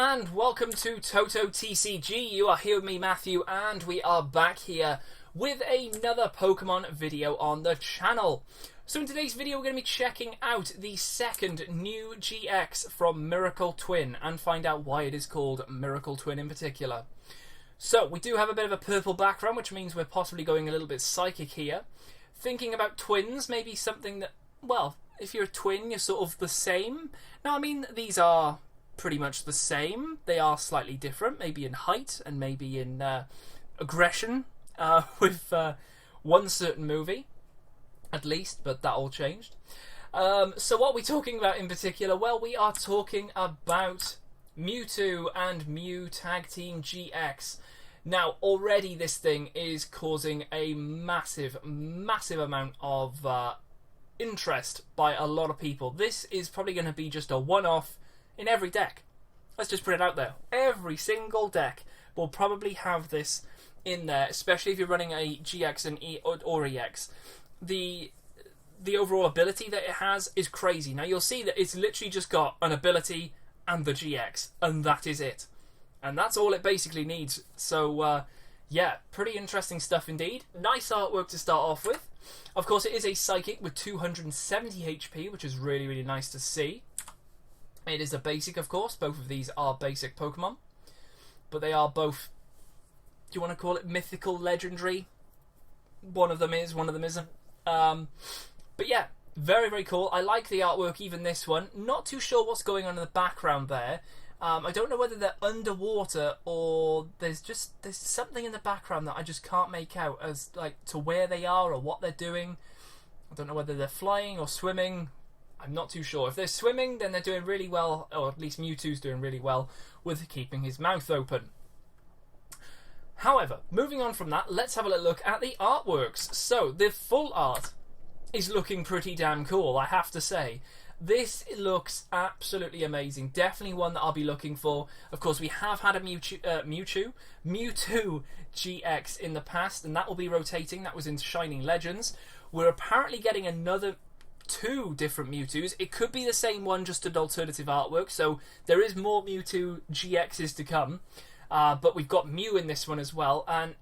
and welcome to TotoTCG. You are here with me, Matthew, and we are back here with another Pokemon video on the channel. So in today's video we're going to be checking out the second new GX from Miracle Twin and find out why it is called Miracle Twin in particular. So we do have a bit of a purple background, which means we're possibly going a little bit psychic here. Thinking about twins, maybe something that, well, if you're a twin, you're sort of the same. Now, I mean, these are pretty much the same. They are slightly different, maybe in height and maybe in aggression with one certain movie, at least, but that all changed. So what are we talking about in particular? Well, we are talking about Mewtwo and Mew Tag Team GX. Now, already this thing is causing a massive amount of interest by a lot of people. This is probably going to be just a one-off in every deck. Let's just put it out there. Every single deck will probably have this in there, especially if you're running a GX and or EX. The overall ability that it has is crazy. Now, you'll see that it's literally just got an ability and the GX, and that is it. And that's all it basically needs. So, yeah, pretty interesting stuff indeed. Nice artwork to start off with. Of course, it is a Psychic with 270 HP, which is really nice to see. It is a basic, of course. Both of these are basic Pokemon. But they are both, do you want to call it mythical, legendary? One of them is, one of them isn't. But yeah, very cool. I like the artwork, even this one. Not too sure what's going on in the background there. I don't know whether they're underwater or there's something in the background that I just can't make out as like to where they are or what they're doing. I don't know whether they're flying or swimming. I'm not too sure. If they're swimming, then they're doing really well, or at least Mewtwo's doing really well with keeping his mouth open. However, moving on from that, let's have a little look at the artworks. So, the full art is looking pretty damn cool, I have to say. This looks absolutely amazing. Definitely one that I'll be looking for. Of course, we have had a Mewtwo GX in the past, and that will be rotating. That was in Shining Legends. We're apparently getting another 2 different Mewtwo's. It could be the same one, just an alternative artwork. So there is more Mewtwo GXs to come. But we've got Mew in this one as well. And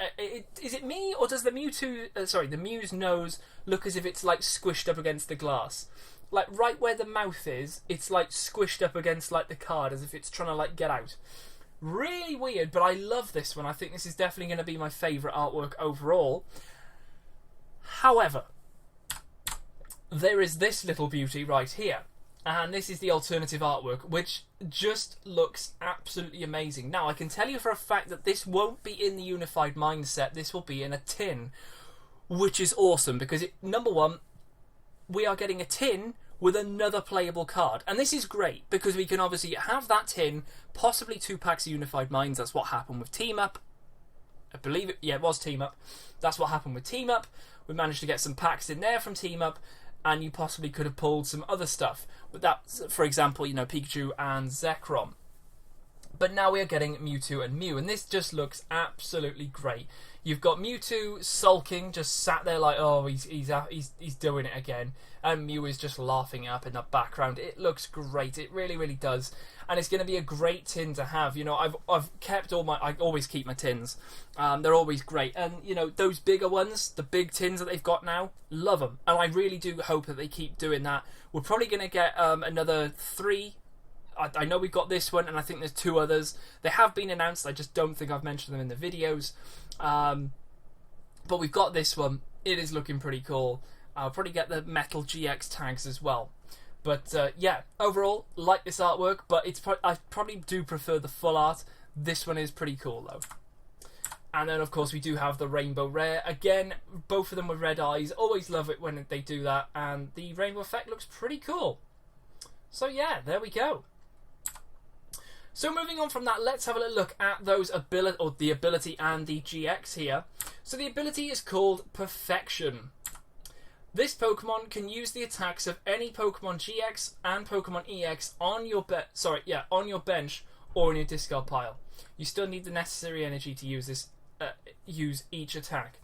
is it me, or does the the Mew's nose look as if it's like squished up against the glass? Like right where the mouth is, it's like squished up against like the card as if it's trying to like get out. Really weird, but I love this one. I think this is definitely going to be my favourite artwork overall. However, there is this little beauty right here. And this is the alternative artwork, which just looks absolutely amazing. Now, I can tell you for a fact that this won't be in the Unified Mindset. This will be in a tin, which is awesome because, number one, we are getting a tin with another playable card. And this is great because we can obviously have that tin, possibly 2 packs of Unified Minds. That's what happened with Team Up. I believe it. Yeah, it was Team Up. That's what happened with Team Up. We managed to get some packs in there from Team Up. And you possibly could have pulled some other stuff. But that's, for example, Pikachu and Zekrom. But now we are getting Mewtwo and Mew. And this just looks absolutely great. You've got Mewtwo sulking, just sat there like, oh, he's doing it again. And Mew is just laughing up in the background. It looks great. It really does. And it's going to be a great tin to have. I've kept I always keep my tins. They're always great. And, those bigger ones, the big tins that they've got now, love them. And I really do hope that they keep doing that. We're probably going to get another 3. I know we've got this one, and I think there's 2 others. They have been announced. I just don't think I've mentioned them in the videos. But we've got this one. It is looking pretty cool. I'll probably get the Metal GX tags as well. But yeah, overall, like this artwork, but I probably do prefer the full art. This one is pretty cool, though. And then, of course, we do have the Rainbow Rare. Again, both of them with red eyes. Always love it when they do that. And the Rainbow effect looks pretty cool. So yeah, there we go. So moving on from that, let's have a little look at those the ability and the GX here. So the ability is called Perfection. This Pokemon can use the attacks of any Pokemon GX and Pokemon EX on your bench or in your discard pile. You still need the necessary energy to use each attack.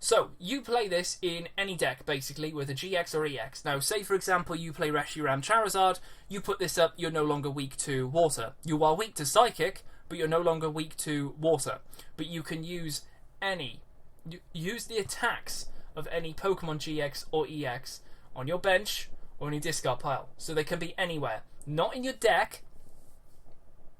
So, you play this in any deck, basically, with a GX or EX. Now, say, for example, you play Reshiram Charizard, you put this up, you're no longer weak to Water. You are weak to Psychic, but you're no longer weak to Water. But you can use the attacks of any Pokemon GX or EX on your bench or in your discard pile. So they can be anywhere. Not in your deck,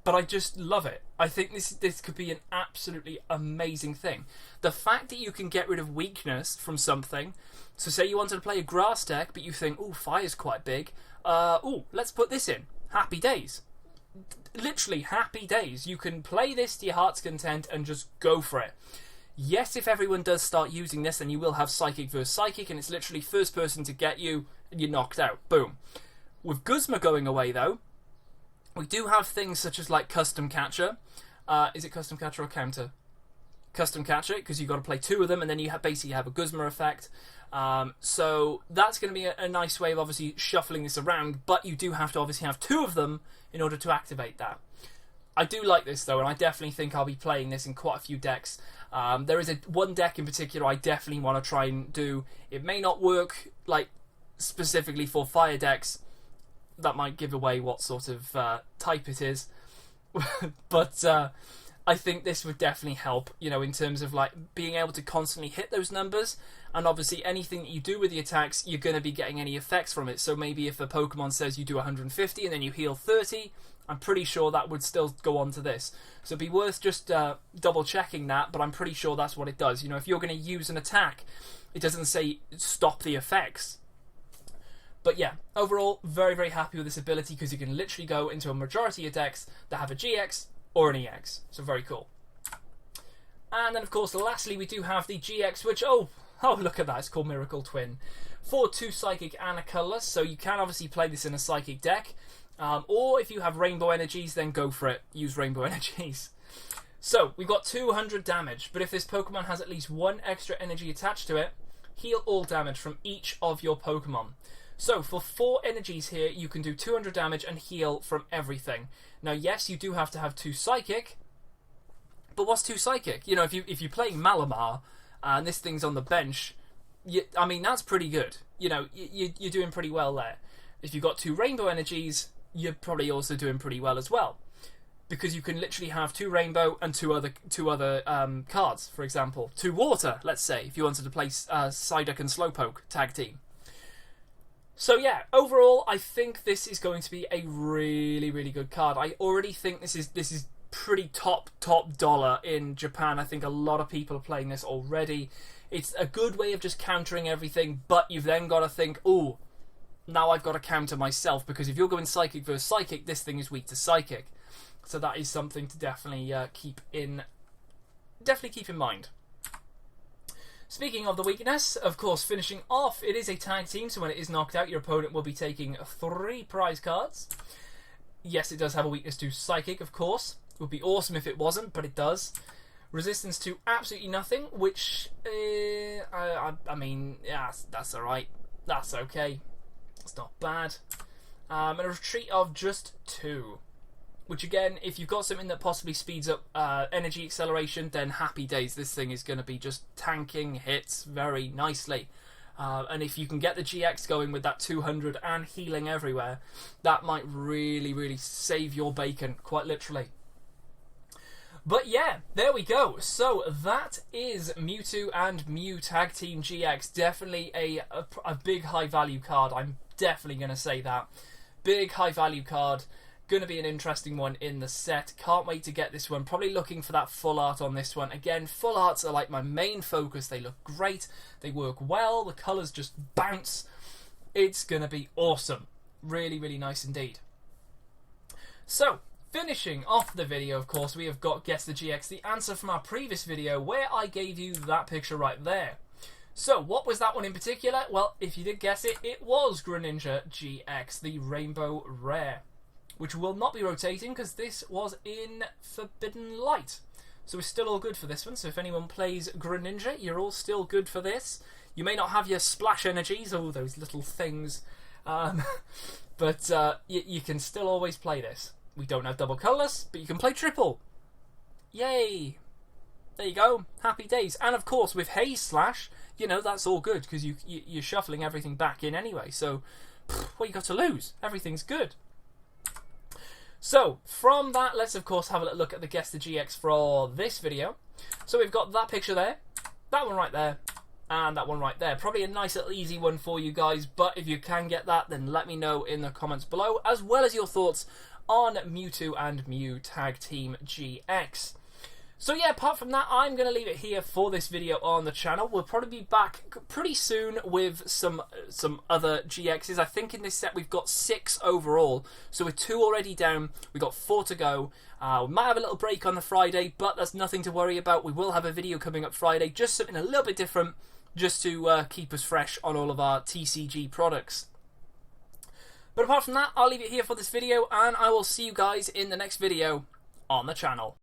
but I just love it. I think this could be an absolutely amazing thing. The fact that you can get rid of weakness from something. So say you wanted to play a grass deck, but you think, oh, fire's quite big. Let's put this in. Happy days. Literally happy days. You can play this to your heart's content and just go for it. Yes, if everyone does start using this, then you will have Psychic versus Psychic, and it's literally first person to get you, and you're knocked out. Boom. With Guzma going away, though, we do have things such as like Custom Catcher. Is it Custom Catcher or Counter? Custom Catcher, because you've got to play two of them, and then you basically have a Guzma effect. So that's going to be a nice way of obviously shuffling this around, but you do have to obviously have two of them in order to activate that. I do like this though, and I definitely think I'll be playing this in quite a few decks. There is one deck in particular I definitely want to try and do. It may not work like specifically for fire decks. That might give away what sort of type it is. But I think this would definitely help, in terms of like being able to constantly hit those numbers. And obviously anything that you do with the attacks, you're going to be getting any effects from it. So maybe if a Pokemon says you do 150 and then you heal 30, I'm pretty sure that would still go on to this. So it'd be worth just double checking that, but I'm pretty sure that's what it does. If you're going to use an attack, it doesn't say stop the effects. But yeah, overall, very, very happy with this ability because you can literally go into a majority of decks that have a GX or an EX. So very cool. And then, of course, lastly, we do have the GX, which, oh, look at that. It's called Miracle Twin. For 2 Psychic and a Colourless. So you can obviously play this in a Psychic deck. Or if you have Rainbow Energies, then go for it. Use Rainbow Energies. So, we've got 200 damage. But if this Pokemon has at least 1 extra energy attached to it, heal all damage from each of your Pokemon. So, for 4 energies here, you can do 200 damage and heal from everything. Now, yes, you do have to have 2 Psychic, but what's 2 Psychic? If you're playing Malamar, and this thing's on the bench, that's pretty good. You're doing pretty well there. If you've got 2 Rainbow Energies, you're probably also doing pretty well as well. Because you can literally have 2 Rainbow and two other cards, for example. 2 Water, let's say, if you wanted to play Psyduck and Slowpoke tag team. So yeah, overall, I think this is going to be a really, really good card. I already think this is pretty top dollar in Japan. I think a lot of people are playing this already. It's a good way of just countering everything, but you've then got to think, oh, now I've got to counter myself, because if you're going Psychic versus Psychic, this thing is weak to Psychic. So that is something to definitely keep in mind. Speaking of the weakness, of course, finishing off, it is a tag team, so when it is knocked out, your opponent will be taking 3 prize cards. Yes, it does have a weakness to Psychic, of course. It would be awesome if it wasn't, but it does. Resistance to absolutely nothing, which, yeah, that's alright. That's okay. It's not bad. And a retreat of just 2. Which again, if you've got something that possibly speeds up energy acceleration, then happy days. This thing is going to be just tanking hits very nicely. And if you can get the GX going with that 200 and healing everywhere, that might really, really save your bacon, quite literally. But yeah, there we go. So that is Mewtwo and Mew Tag Team GX. Definitely a big high value card. I'm definitely going to say that. Big high value card. Going to be an interesting one in the set. Can't wait to get this one. Probably looking for that full art on this one. Again, full arts are like my main focus. They look great. They work well. The colours just bounce. It's going to be awesome. Really, really nice indeed. So, finishing off the video, of course, we have got Guess the GX, the answer from our previous video where I gave you that picture right there. So, what was that one in particular? Well, if you did guess it, it was Greninja GX, the Rainbow Rare, which will not be rotating because this was in Forbidden Light. So we're still all good for this one. So if anyone plays Greninja, you're all still good for this. You may not have your splash energies, oh, those little things, but you can still always play this. We don't have double colourless, but you can play triple. Yay! there you go, happy days. And of course, with Haze Slash, you know, that's all good, because you're shuffling everything back in anyway. So, what you got to lose? Everything's good. So, from that, let's of course have a look at the Guess the GX for this video. So we've got that picture there, that one right there, and that one right there. Probably a nice little easy one for you guys, but if you can get that, then let me know in the comments below, as well as your thoughts on Mewtwo and Mew Tag Team GX. So yeah, apart from that, I'm going to leave it here for this video on the channel. We'll probably be back pretty soon with some other GXs. I think in this set we've got 6 overall. So with 2 already down, we've got 4 to go. We might have a little break on the Friday, but that's nothing to worry about. We will have a video coming up Friday, just something a little bit different, just to keep us fresh on all of our TCG products. But apart from that, I'll leave it here for this video, and I will see you guys in the next video on the channel.